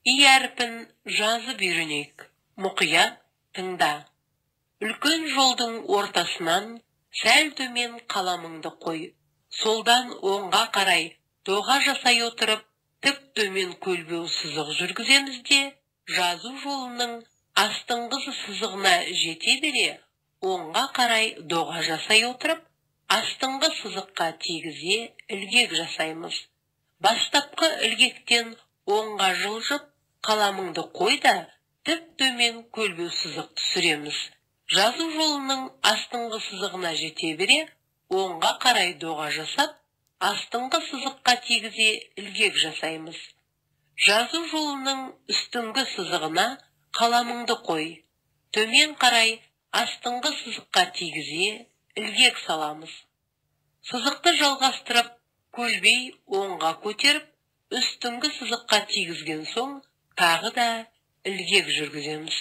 И әрпін жазып үйренейік. Мұқият тыңда. Үлкен жолдың ортасынан сәл төмен қаламыңды қой. Солдан оңға қарай доға жасай отырып, тік төмен көлбеу сызық жүргіземіз де, жазу жолының астыңғы сызығына жете бере, оңға қарай доға жасай отырып, астыңғы сызыққа тигізе ілгек жасаймыз. Бастапқы ілгектен оңға жылжып, қаламыңды қой да, тік төмен көлбеу сызық түсіреміз. Жазу жолының астыңғы сызығына жете бере, оңға қарай доға жасап, астыңғы сызыққа тигізе ілгек жасаймыз. Жазу жолының үстіңгі сызығына қаламыңды қой. Төмен қарай астыңғы сызыққа тигізе ілгек саламыз. Сызықты жалғастырып, көлбей оңға көтеріп, үстіңгі сызыққа тигізген соң, тағы да ілгек жүргіземіз.